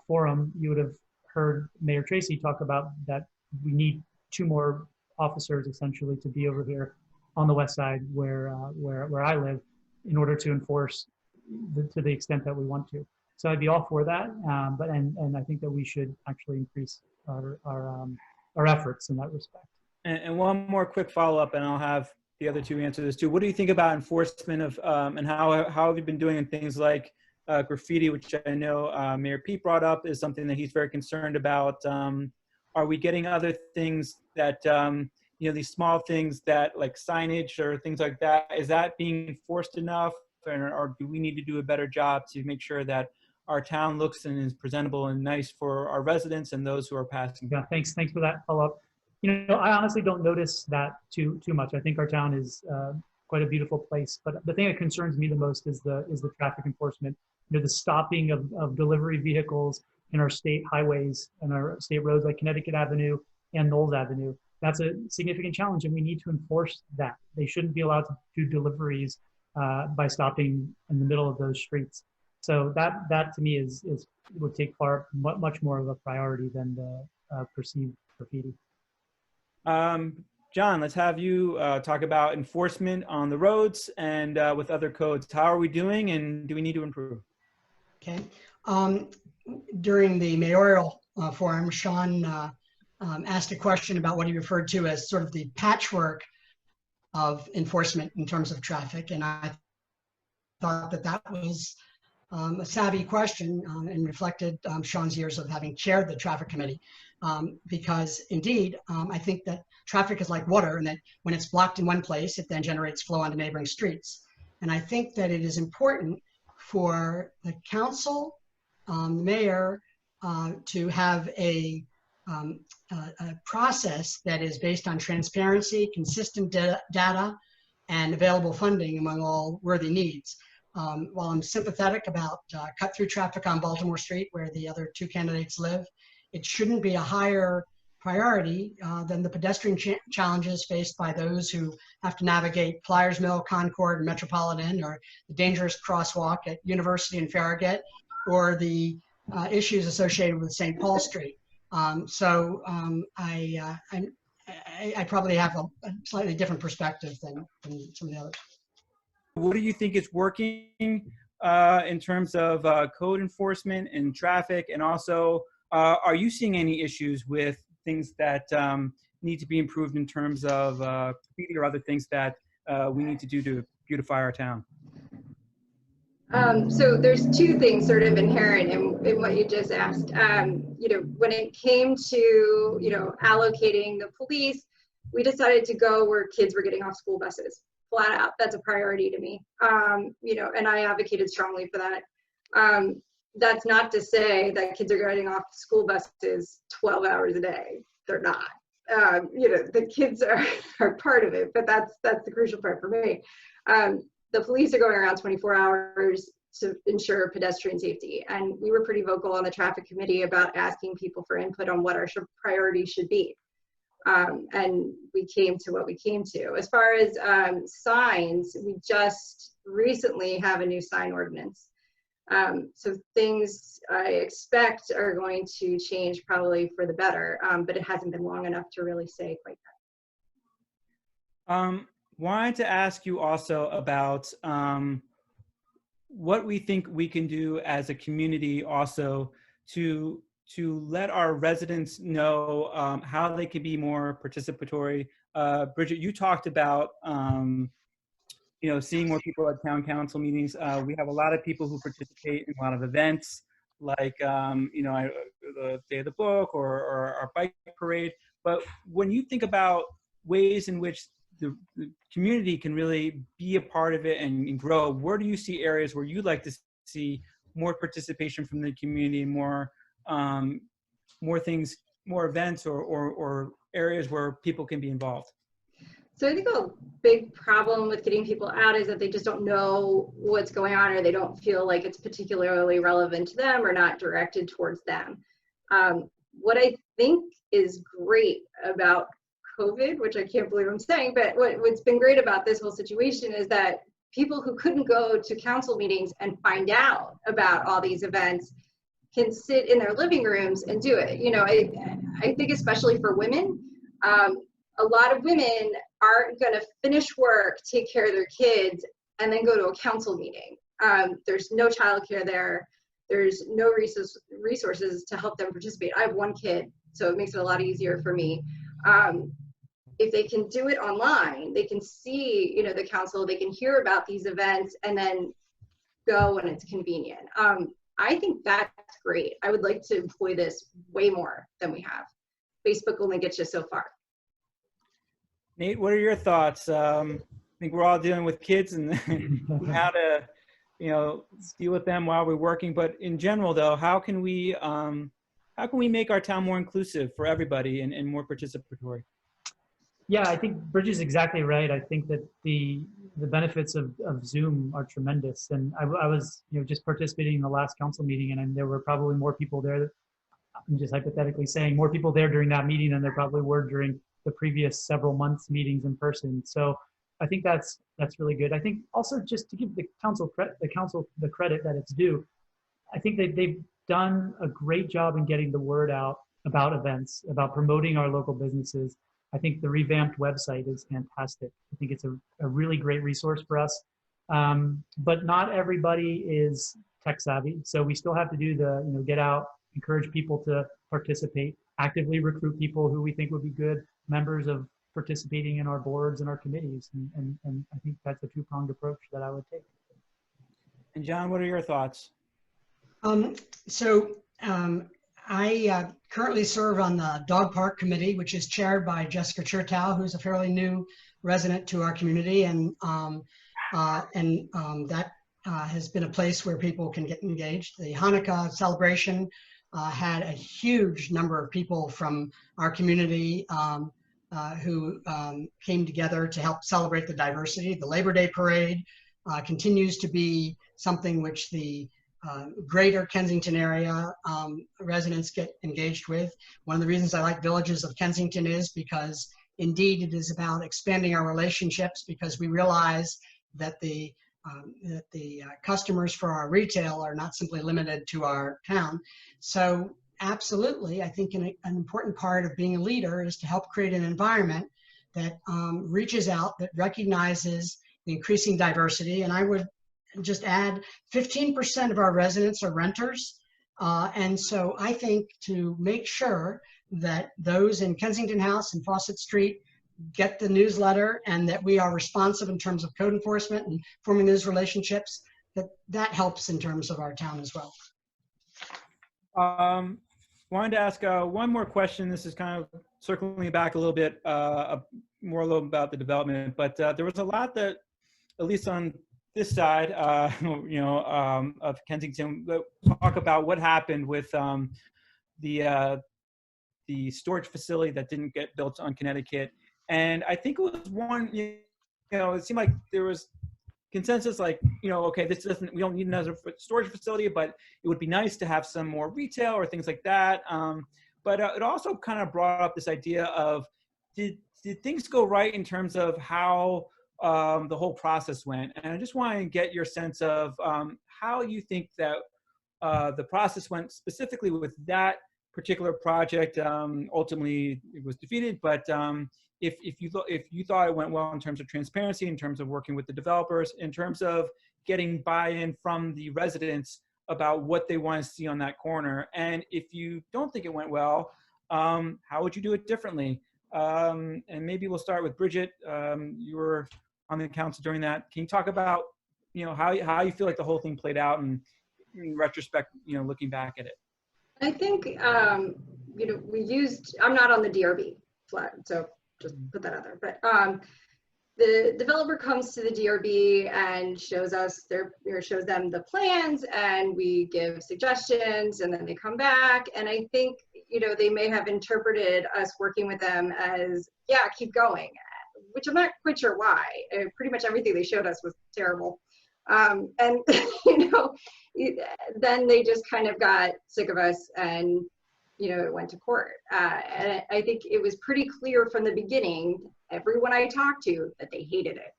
forum, you would have heard Mayor Tracy talk about that we need 2 more officers essentially to be over here on the west side where I live in order to enforce to the extent that we want to. So I'd be all for that, and I think that we should actually increase our efforts in that respect. And one more quick follow-up, and I'll have the other 2 answer this too. What do you think about enforcement of, and how have you been doing in things like graffiti, which I know Mayor Pete brought up is something that he's very concerned about. Are we getting other things that, these small things that like signage or things like that, is that being enforced enough? Or do we need to do a better job to make sure that our town looks and is presentable and nice for our residents and those who are passing? Yeah, thanks for that follow-up. I honestly don't notice that too much. I think our town is quite a beautiful place, but the thing that concerns me the most is the traffic enforcement. The stopping of delivery vehicles in our state highways and our state roads like Connecticut Avenue and Knowles Avenue. That's a significant challenge, and we need to enforce that. They shouldn't be allowed to do deliveries by stopping in the middle of those streets. So that to me would take much more of a priority than the perceived graffiti. John, let's have you talk about enforcement on the roads and with other codes. How are we doing, and do we need to improve? Okay. During the mayoral forum, Sean asked a question about what he referred to as sort of the patchwork of enforcement in terms of traffic, and I thought that was a savvy question and reflected Sean's years of having chaired the traffic committee, because indeed, I think that traffic is like water, and that when it's blocked in one place, it then generates flow onto neighboring streets. And I think that it is important for the council, the mayor, to have a process that is based on transparency, consistent data, and available funding among all worthy needs. While I'm sympathetic about cut-through traffic on Baltimore Street, where the other 2 candidates live, it shouldn't be a higher priority than the pedestrian challenges faced by those who have to navigate Flyers Mill, Concord, and Metropolitan, or the dangerous crosswalk at University and Farragut, or the issues associated with St. Paul Street. I probably have a slightly different perspective than some of the others. What do you think is working in terms of code enforcement and traffic? And also, are you seeing any issues with things that need to be improved in terms of graffiti or other things that we need to do to beautify our town? So there's 2 things sort of inherent in what you just asked. When it came to, allocating the police, we decided to go where kids were getting off school buses. Flat out, that's a priority to me. And I advocated strongly for that. That's not to say that kids are getting off school buses 12 hours a day. They're not. The kids are part of it, but that's the crucial part for me. The police are going around 24 hours to ensure pedestrian safety. And we were pretty vocal on the traffic committee about asking people for input on what our priorities should be. And we came to what we came to. As far as signs, we just recently have a new sign ordinance. So things I expect are going to change probably for the better, but it hasn't been long enough to really say quite that. Wanted to ask you also about what we think we can do as a community also to let our residents know how they can be more participatory. Bridget, you talked about seeing more people at town council meetings. We have a lot of people who participate in a lot of events, like the Day of the Book or our bike parade. But when you think about ways in which the community can really be a part of it and grow, where do you see areas where you'd like to see more participation from the community, more things, more events, or areas where people can be involved? So I think a big problem with getting people out is that they just don't know what's going on, or they don't feel like it's particularly relevant to them or not directed towards them. what I think is great about COVID, which I can't believe I'm saying, but what's been great about this whole situation is that people who couldn't go to council meetings and find out about all these events can sit in their living rooms and do it. You know, I think especially for women, a lot of women aren't going to finish work, take care of their kids, and then go to a council meeting. There's no childcare there. There's no resources to help them participate. I have one kid, so it makes it a lot easier for me. If they can do it online, they can see, you know, the council, they can hear about these events and then go when it's convenient. I think that's great. I would like to employ this way more than we have. Facebook only gets you so far. Nate, what are your thoughts? I think we're all dealing with kids and how to, you know, deal with them while we're working. But in general, though, how can we make our town more inclusive for everybody and more participatory? Yeah, I think Bridget's exactly right. I think that the benefits of Zoom are tremendous. And I was, you know, just participating in the last council meeting, and there were probably more people there. I'm just hypothetically saying more people there during that meeting than there probably were during the previous several months meetings in person. So I think that's really good. I think also just to give the council the credit that it's due, I think that they've done a great job in getting the word out about events, about promoting our local businesses. I think the revamped website is fantastic. I think it's a really great resource for us. But not everybody is tech savvy. So we still have to do the, you know, get out, encourage people to participate, actively recruit people who we think would be good members of participating in our boards and our committees. And I think that's a two-pronged approach that I would take. And John, what are your thoughts? I currently serve on the Dog Park Committee, which is chaired by Jessica Chertow, who's a fairly new resident to our community, and that has been a place where people can get engaged. The Hanukkah celebration had a huge number of people from our community who came together to help celebrate the diversity. The Labor Day Parade continues to be something which the greater Kensington area residents get engaged with. One of the reasons I like Villages of Kensington is because indeed it is about expanding our relationships, because we realize that the customers for our retail are not simply limited to our town. So absolutely, I think an important part of being a leader is to help create an environment that reaches out, that recognizes the increasing diversity. And I would just add 15% of our residents are renters. And so I think to make sure that those in Kensington House and Fawcett Street get the newsletter and that we are responsive in terms of code enforcement and forming those relationships, that helps in terms of our town as well. Wanted to ask one more question. This is kind of circling back a little bit, more a little about the development, but there was a lot that, at least on this side, of Kensington, talk about what happened with the storage facility that didn't get built on Connecticut. And I think it was one, it seemed like there was consensus, like, okay, we don't need another storage facility, but it would be nice to have some more retail or things like that. But it also kind of brought up this idea of, did things go right in terms of how the whole process went? And I just want to get your sense of how you think that the process went specifically with that particular project. Ultimately, it was defeated, but if you thought it went well in terms of transparency, in terms of working with the developers, in terms of getting buy-in from the residents about what they want to see on that corner, and if you don't think it went well, how would you do it differently? And maybe we'll start with Bridget. You were on the council during that. Can you talk about how you feel like the whole thing played out, and in retrospect, looking back at it? I think I'm not on the DRB flat, so just put that out there. But the developer comes to the DRB and shows them the plans, and we give suggestions, and then they come back. And I think they may have interpreted us working with them as, yeah, keep going, which I'm not quite sure why. Pretty much everything they showed us was terrible. And then they just kind of got sick of us and it went to court. And I think it was pretty clear from the beginning, everyone I talked to, that they hated it.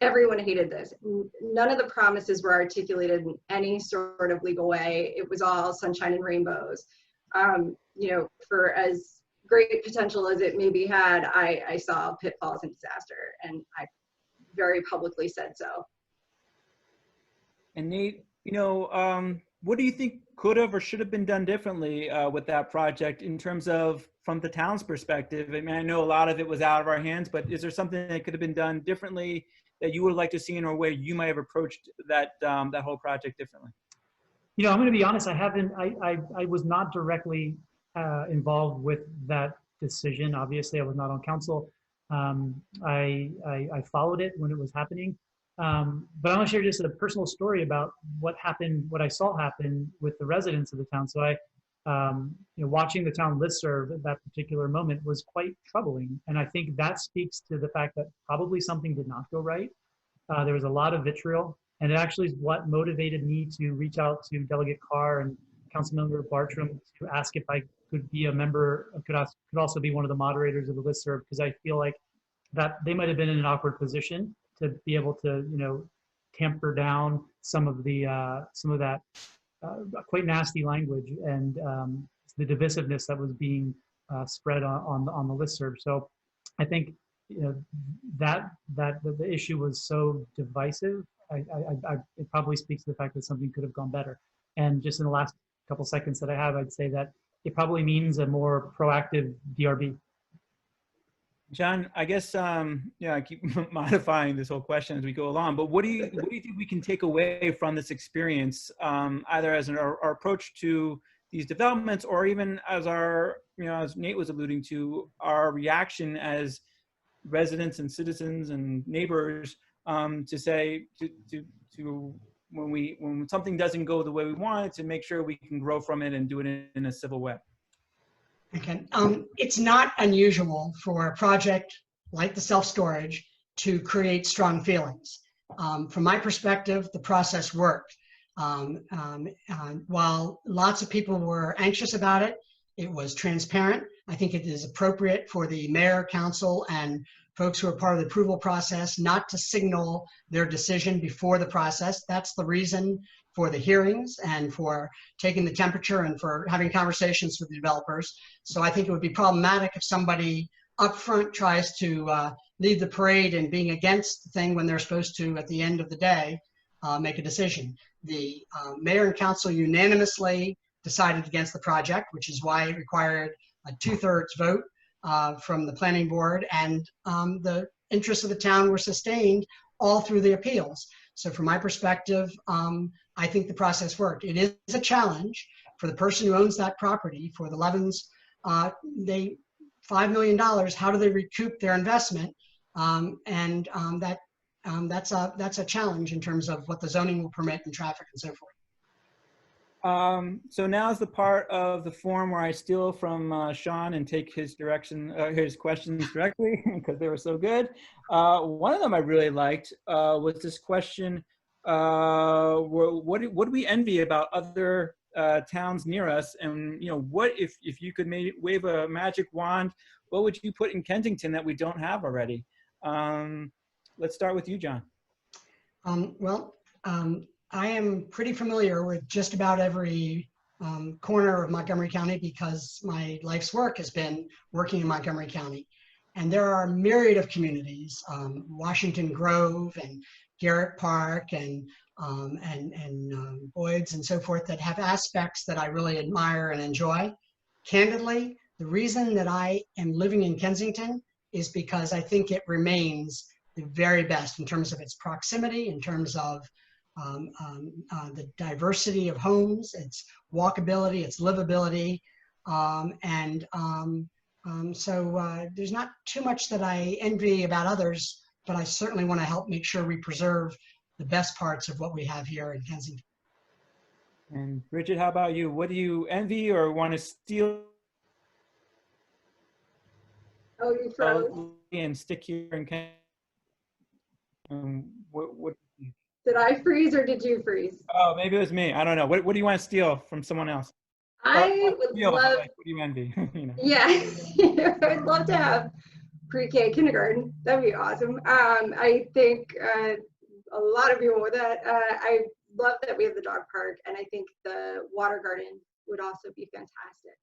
Everyone hated this. None of the promises were articulated in any sort of legal way. It was all sunshine and rainbows. For as great potential as it maybe had, I saw pitfalls and disaster, and I very publicly said so. And Nate, what do you think could have or should have been done differently with that project in terms of from the town's perspective? I mean, I know a lot of it was out of our hands, but is there something that could have been done differently that you would like to see in a way you might have approached that that whole project differently? I'm going to be honest. I was not directly involved with that decision. Obviously, I was not on council. I followed it when it was happening. But I want to share just a personal story about what happened, what I saw happen with the residents of the town. So watching the town listserv at that particular moment was quite troubling. And I think that speaks to the fact that probably something did not go right. There was a lot of vitriol, and it actually is what motivated me to reach out to Delegate Carr and Councilmember Bartram to ask if I could be a member, could also be one of the moderators of the listserv, because I feel like that they might have been in an awkward position to be able to, tamper down some of that quite nasty language and the divisiveness that was being spread on the listserv. So I think that the issue was so divisive. It probably speaks to the fact that something could have gone better. And just in the last couple seconds that I have, I'd say that it probably means a more proactive DRB. John, I guess I keep modifying this whole question as we go along, but what do you think we can take away from this experience, either as our approach to these developments, or even as as Nate was alluding to, our reaction as residents and citizens and neighbors to say to when something doesn't go the way we want it, to make sure we can grow from it and do it in a civil way. Okay. It's not unusual for a project like the self-storage to create strong feelings. From my perspective, the process worked. While lots of people were anxious about it, it was transparent. I think it is appropriate for the mayor, council, and folks who are part of the approval process not to signal their decision before the process. That's the reason for the hearings and for taking the temperature and for having conversations with the developers. So I think it would be problematic if somebody upfront tries to lead the parade and being against the thing when they're supposed to, at the end of the day, make a decision. The mayor and council unanimously decided against the project, which is why it required a 2/3 vote from the planning board, and the interests of the town were sustained all through the appeals. So from my perspective, I think the process worked. It is a challenge for the person who owns that property, for the Levins. $5 million, how do they recoup their investment? That's a challenge in terms of what the zoning will permit and traffic and so forth. So now is the part of the forum where I steal from Sean and take his questions directly because they were so good. One of them I really liked was this question: what do we envy about other towns near us? And what if you could wave a magic wand, what would you put in Kensington that we don't have already? Let's start with you, John. I am pretty familiar with just about every corner of Montgomery County because my life's work has been working in Montgomery County. And there are a myriad of communities, Washington Grove and Garrett Park and Boyd's and so forth, that have aspects that I really admire and enjoy. Candidly, the reason that I am living in Kensington is because I think it remains the very best in terms of its proximity, in terms of the diversity of homes, its walkability, its livability, so there's not too much that I envy about others, but I certainly want to help make sure we preserve the best parts of what we have here in Kensington. And Bridget, how about you? What do you envy or want to steal? Oh, you froze. And stick here in Kensington. What? Did I freeze or did you freeze? Oh, maybe it was me. I don't know. What do you want to steal from someone else? I would Feel, love, like, what do you envy? You know. yeah, I'd love to have pre-K kindergarten. That'd be awesome. I think a lot of people with that. I love that we have the dog park, and I think the water garden would also be fantastic.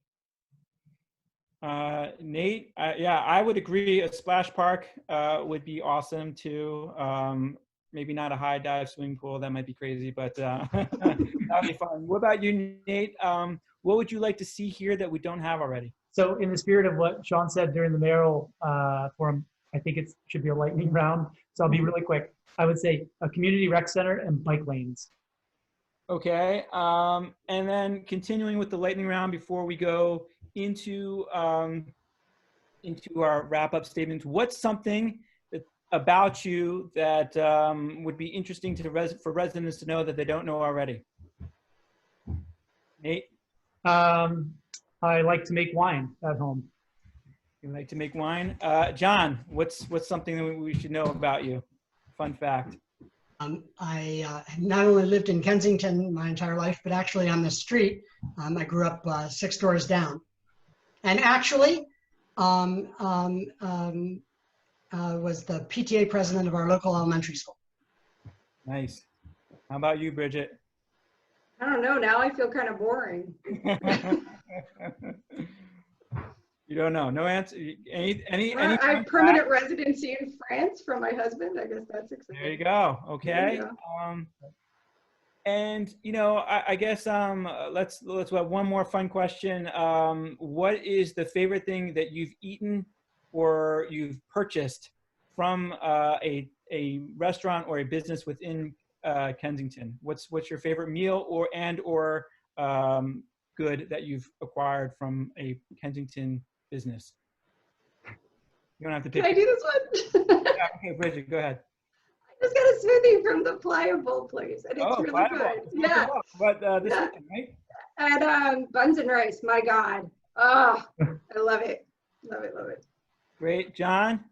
Nate, yeah, I would agree. A splash park would be awesome too. Maybe not a high dive swimming pool. That might be crazy, but that'd be fun. What about you, Nate? What would you like to see here that we don't have already? So in the spirit of what Sean said during the mayoral forum, I think it should be a lightning round. So I'll be really quick. I would say a community rec center and bike lanes. Okay, and then continuing with the lightning round before we go into our wrap-up statements, what's something about you that would be interesting to for residents to know that they don't know already? Nate? I like to make wine at home. You like to make wine? John, what's something that we should know about you? Fun fact. I not only lived in Kensington my entire life, but actually on the street. I grew up 6 doors down. And actually was the PTA president of our local elementary school. Nice. How about you, Bridget? I don't know. Now I feel kind of boring. You don't know. No answer. Any I have permanent residency in France from my husband. I guess that's exciting. There you go. Okay. You go. And you know, I guess let's have one more fun question. What is the favorite thing that you've eaten or you've purchased from a restaurant or a business within Kensington? What's your favorite meal or good that you've acquired from a Kensington business? You don't have to pick. Can I do this one? Yeah, okay, Bridget, go ahead. I just got a smoothie from the Pliable place, and it's really Pliable. good. Yeah. But this weekend, right? And buns and rice. My God. Oh, I love it. Love it. Love it. Great, John.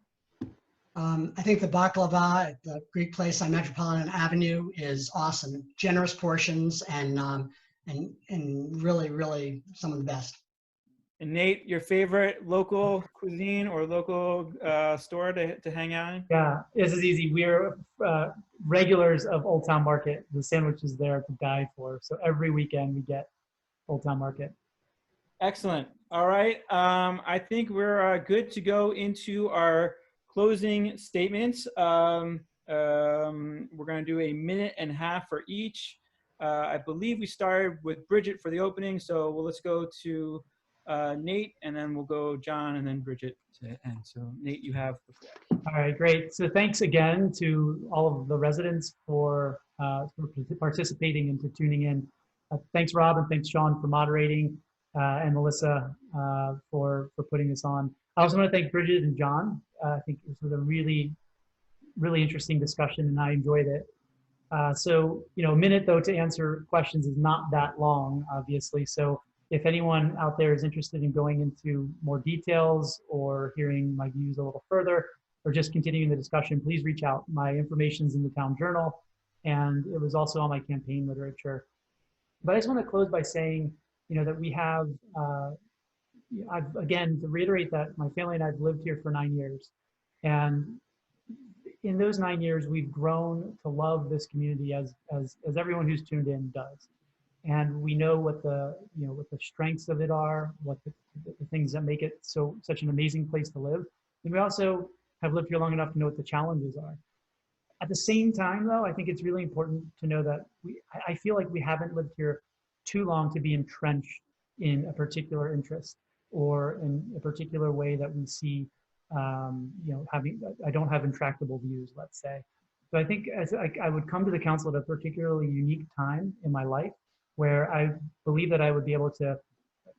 I think the baklava at the Greek place on Metropolitan Avenue is awesome. Generous portions and really, really some of the best. And Nate, your favorite local cuisine or local store to hang out in? Yeah, this is easy. We're regulars of Old Town Market. The sandwiches there to die for. So every weekend we get Old Town Market. Excellent. All right. I think we're good to go into our closing statements. We're going to do a minute and a half for each. I believe we started with Bridget for the opening, so let's go to Nate, and then we'll go John, and then Bridget to end. So Nate, you have the floor. All right, great. So thanks again to all of the residents for participating and for tuning in. Thanks, Rob, and thanks, Sean, for moderating, and Melissa for putting this on. I also want to thank Bridget and John. I think this was a really, really interesting discussion, and I enjoyed it. So, you know, a minute though to answer questions is not that long, obviously. So if anyone out there is interested in going into more details or hearing my views a little further, or just continuing the discussion, please reach out. My information's in the town journal, and it was also on my campaign literature. But I just want to close by saying, you know, that we have, again, to reiterate that my family and I've lived here for 9 years. And in those 9 years, we've grown to love this community as everyone who's tuned in does. And we know what the strengths of it are, what the things that make it such an amazing place to live. And we also have lived here long enough to know what the challenges are. At the same time, though, I think it's really important to know that I feel like we haven't lived here too long to be entrenched in a particular interest or in a particular way that we see, I don't have intractable views, let's say. So I think as I would come to the council at a particularly unique time in my life, where I believe that I would be able to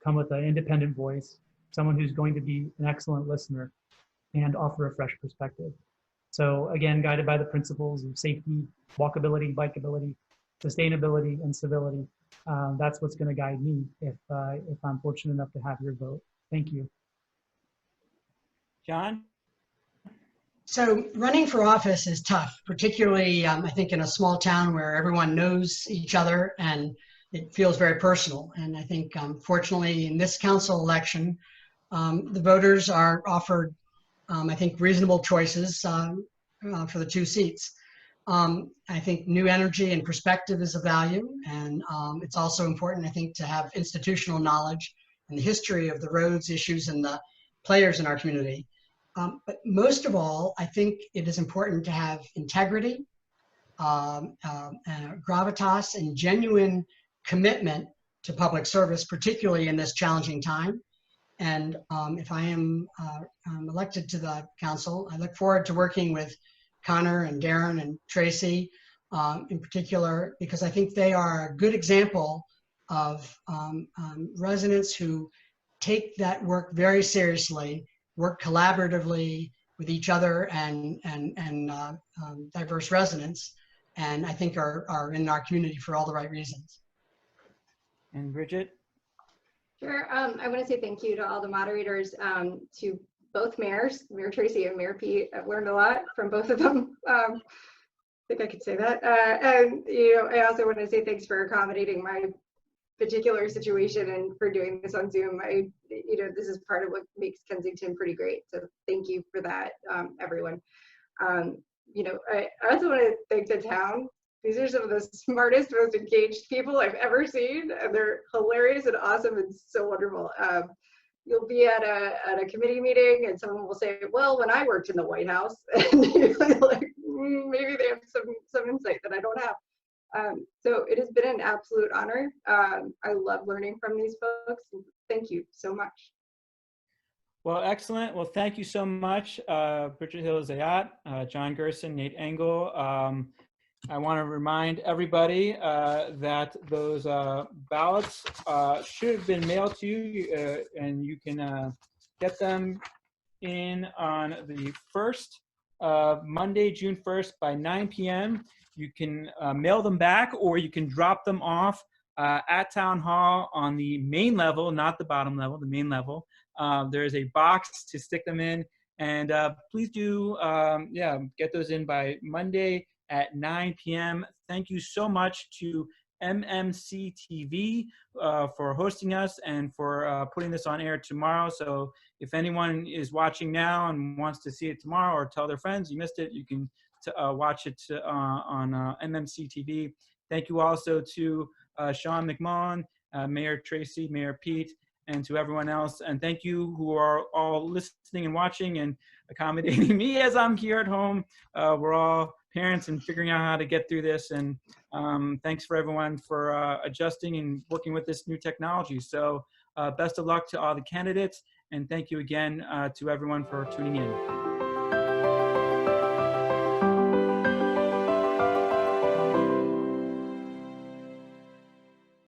come with an independent voice, someone who's going to be an excellent listener and offer a fresh perspective. So again, guided by the principles of safety, walkability, bikeability, sustainability, and civility. That's what's going to guide me if I'm fortunate enough to have your vote. Thank you. John? So running for office is tough, particularly I think in a small town where everyone knows each other and it feels very personal. And I think, fortunately, in this council election, the voters are offered, I think, reasonable choices for the 2 seats. I think new energy and perspective is of value, and it's also important, I think, to have institutional knowledge and the history of the roads, issues, and the players in our community. But most of all, I think it is important to have integrity, gravitas, and genuine commitment to public service, particularly in this challenging time. And if I am elected to the council, I look forward to working with Connor and Darren and Tracy in particular, because I think they are a good example of residents who take that work very seriously, work collaboratively with each other and diverse residents, and I think are in our community for all the right reasons. And Bridget? Sure. I want to say thank you to all the moderators, to both mayors, Mayor Tracy and Mayor Pete. I've learned a lot from both of them. I think I could say that. And, you know, I also want to say thanks for accommodating my particular situation and for doing this on Zoom. You know, this is part of what makes Kensington pretty great. So thank you for that, everyone. You know, I also want to thank the town. These are some of the smartest, most engaged people I've ever seen, and they're hilarious and awesome and so wonderful. You'll be at a committee meeting and someone will say, well, when I worked in the White House, and you're like, maybe they have some insight that I don't have. So it has been an absolute honor. I love learning from these folks. Thank you so much. Well, excellent. Well, thank you so much, Bridget Hill-Zayat, Jon Gerson, Nate Engle. I want to remind everybody that those ballots should have been mailed to you, and you can get them in on the 1st, Monday, June 1st by 9 p.m. You can mail them back, or you can drop them off at Town Hall on the main level, not the bottom level, the main level. There is a box to stick them in, and please do, get those in by Monday at 9 p.m. Thank you so much to MMCTV for hosting us and for putting this on air tomorrow. So if anyone is watching now and wants to see it tomorrow or tell their friends you missed it, you can watch it on MMCTV. Thank you also to Sean McMahon, Mayor Tracy, Mayor Pete, and to everyone else. And thank you who are all listening and watching and accommodating me as I'm here at home. We're all parents and figuring out how to get through this. And thanks for everyone for adjusting and working with this new technology. So best of luck to all the candidates. And thank you again to everyone for tuning in.